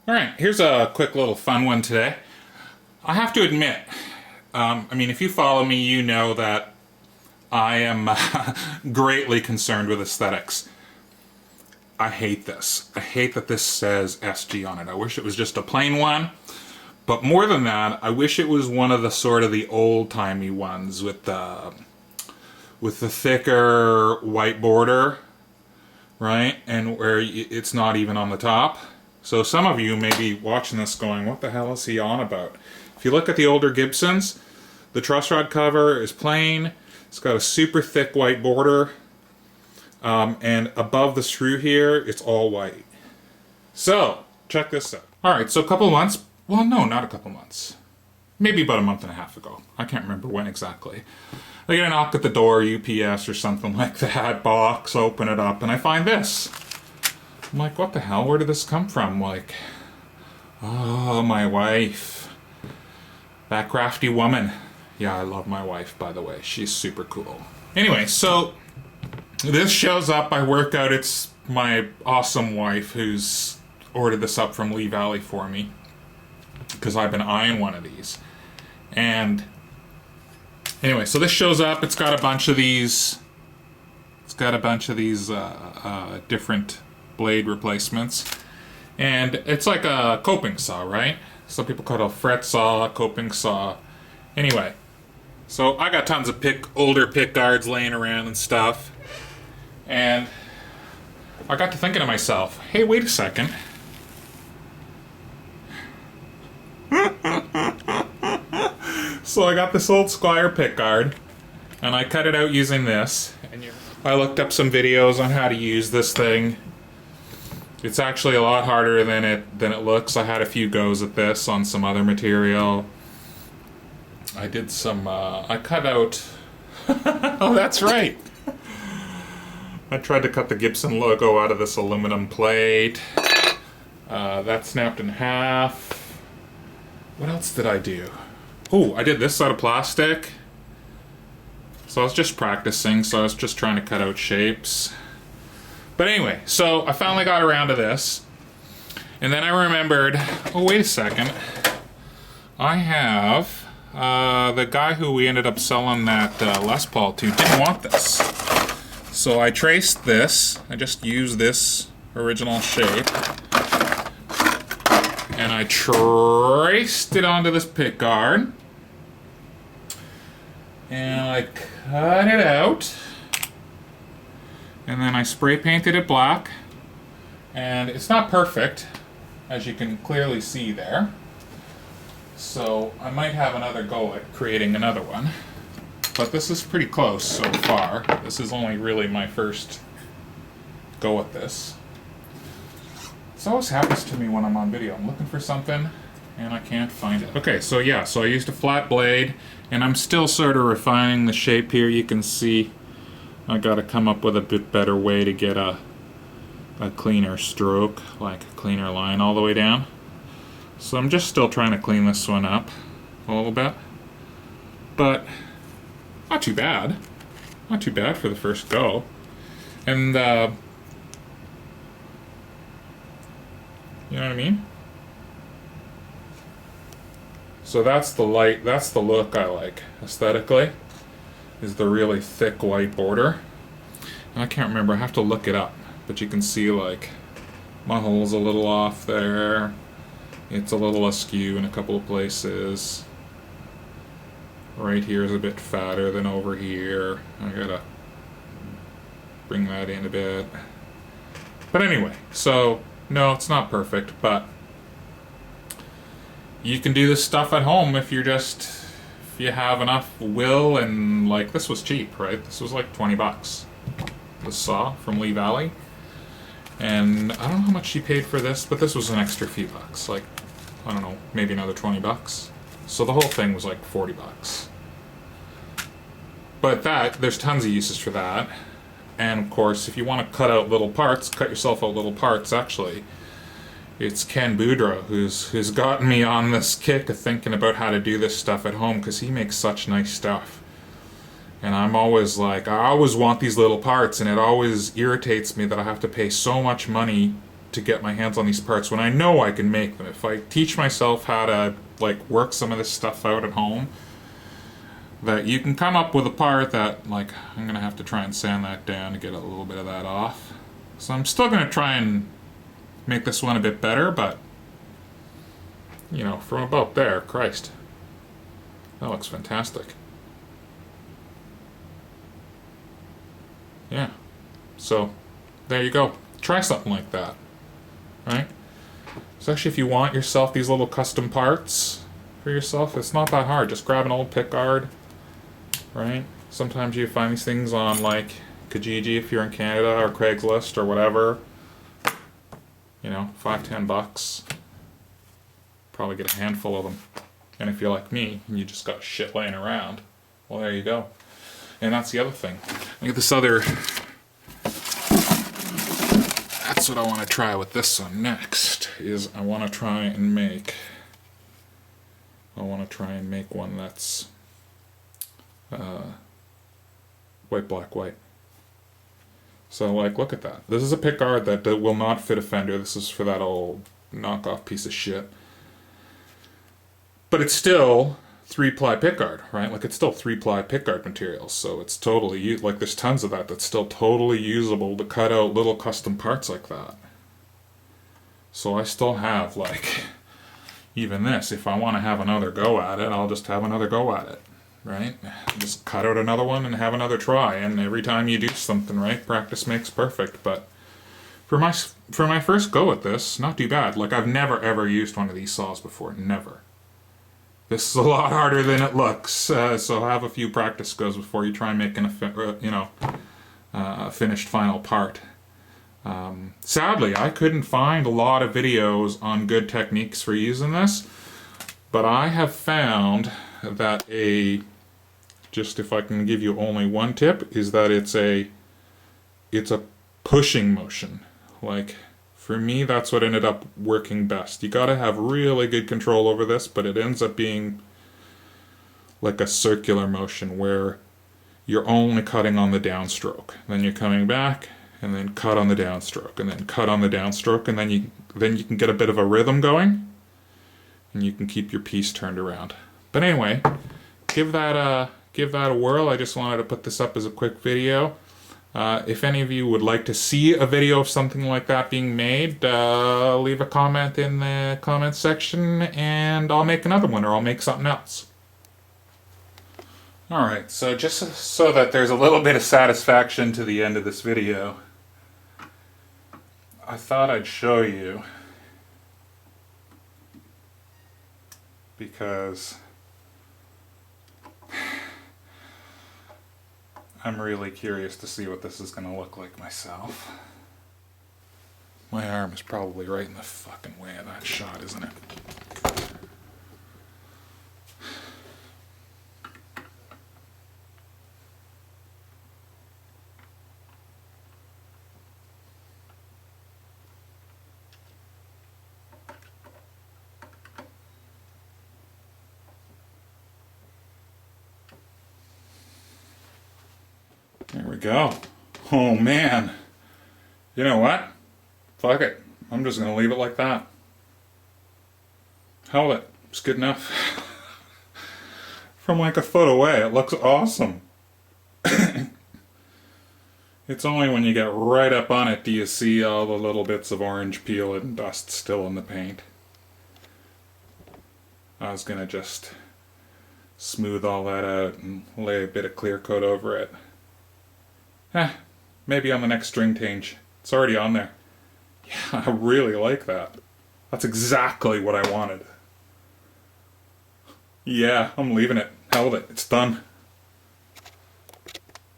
Alright, here's a quick little fun one today. I have to admit, if you follow me, you know that I am greatly concerned with aesthetics. I hate this. I hate that this says SG on it. I wish it was just a plain one. But more than that, I wish it was one of the sort of the old-timey ones with the thicker white border, right? And where it's not even on the top. So some of you may be watching this going, what the hell is he on about? If you look at the older Gibsons, the Trussrod cover is plain. It's got a super thick white border. And above the screw here, it's all white. So, check this out. Alright, so a couple months, well no, not a couple months. Maybe about a month and a half ago. I can't remember when exactly. I get a knock at the door, UPS or something like that, box, open it up, and I find this. I'm like, what the hell? Where did this come from? Like, oh, my wife. That crafty woman. Yeah, I love my wife, by the way. She's super cool. Anyway, so this shows up. I work out. It's my awesome wife who's ordered this up from Lee Valley for me because I've been eyeing one of these. And anyway, so this shows up. It's got a bunch of these. It's got a bunch of these different blade replacements, and it's like a coping saw, right? Some people call it a fret saw, coping saw. Anyway, so I got tons of older pick guards laying around and stuff, and I got to thinking to myself, hey, wait a second. So I got this old Squire pick guard, and I cut it out using this. I looked up some videos on how to use this thing. It's actually a lot harder than it looks. I had a few goes at this on some other material. I did some, I cut out, oh that's right. I tried to cut the Gibson logo out of this aluminum plate. That snapped in half. What else did I do? Oh, I did this out of plastic. So I was just practicing, so I was just trying to cut out shapes. But anyway, so I finally got around to this. And then I remembered, oh wait a second. I have, the guy who we ended up selling that Les Paul to didn't want this. So I traced this, I just used this original shape. And I traced it onto this pick guard. And I cut it out. And then I spray painted it black. And it's not perfect, as you can clearly see there. So I might have another go at creating another one. But this is pretty close so far. This is only really my first go at this. This always happens to me when I'm on video. I'm looking for something and I can't find it. Okay, so yeah, so I used a flat blade and I'm still sort of refining the shape here. You can see I gotta come up with a bit better way to get a cleaner stroke, like a cleaner line all the way down. So I'm just still trying to clean this one up a little bit. But not too bad. Not too bad for the first go. And you know what I mean? So that's the look I like aesthetically, is the really thick white border. And I can't remember, I have to look it up, but you can see like my hole's a little off there. It's a little askew in a couple of places. Right here is a bit fatter than over here. I gotta bring that in a bit. But anyway, so no, it's not perfect, but you can do this stuff at home if you have enough will, and like this was cheap, right? This was like 20 bucks. This saw from Lee Valley. And I don't know how much she paid for this, but this was an extra few bucks. Like, I don't know, maybe another 20 bucks. So the whole thing was like 40 bucks. But there's tons of uses for that. And of course, if you want to cut out little parts, cut yourself out little parts, actually. It's Ken Boudreau who's gotten me on this kick of thinking about how to do this stuff at home, because he makes such nice stuff. And I'm always like, I always want these little parts, and it always irritates me that I have to pay so much money to get my hands on these parts when I know I can make them. If I teach myself how to like work some of this stuff out at home, that you can come up with a part that, like, I'm gonna have to try and sand that down to get a little bit of that off. So I'm still gonna try and make this one a bit better, but you know, from about there, Christ, that looks fantastic. Yeah, so there you go. Try something like that, right? Especially if you want yourself these little custom parts for yourself, it's not that hard. Just grab an old pickguard, right? Sometimes you find these things on like Kijiji if you're in Canada, or Craigslist or whatever. You know, $5-10. Probably get a handful of them. And if you're like me and you just got shit laying around, well, there you go. And that's the other thing. I get this other. That's what I want to try with this one next. Is I want to try and make one that's white, black, white. So, like, look at that. This is a pickguard that will not fit a fender. This is for that old knockoff piece of shit. But it's still 3-ply pickguard, right? Like, it's still 3-ply pickguard material. So it's totally, like, there's tons of that that's still totally usable to cut out little custom parts like that. So I still have, like, even this. If I want to have another go at it, I'll just have another go at it. Right? Just cut out another one and have another try. And every time you do something, right, practice makes perfect. But for my first go at this, not too bad. Like, I've never ever used one of these saws before. Never. This is a lot harder than it looks. So have a few practice goes before you try making a finished final part. Sadly, I couldn't find a lot of videos on good techniques for using this, but I have found that just if I can give you only one tip, is that it's a pushing motion. Like, for me, that's what ended up working best. You gotta have really good control over this, but it ends up being like a circular motion where you're only cutting on the downstroke. Then you're coming back, and then cut on the downstroke, and then cut on the downstroke, and then you can get a bit of a rhythm going, and you can keep your piece turned around. But anyway, give that a whirl. I just wanted to put this up as a quick video. If any of you would like to see a video of something like that being made, leave a comment in the comment section and I'll make another one, or I'll make something else. Alright, so just so that there's a little bit of satisfaction to the end of this video, I thought I'd show you, because I'm really curious to see what this is going to look like myself. My arm is probably right in the fucking way of that shot, isn't it? There we go. Oh man. You know what? Fuck it. I'm just gonna leave it like that. Hell with it. It's good enough. From like a foot away, it looks awesome. It's only when you get right up on it do you see all the little bits of orange peel and dust still in the paint. I was gonna just smooth all that out and lay a bit of clear coat over it. Maybe on the next string change. It's already on there. Yeah, I really like that. That's exactly what I wanted. Yeah, I'm leaving it. Hell with it. It's done.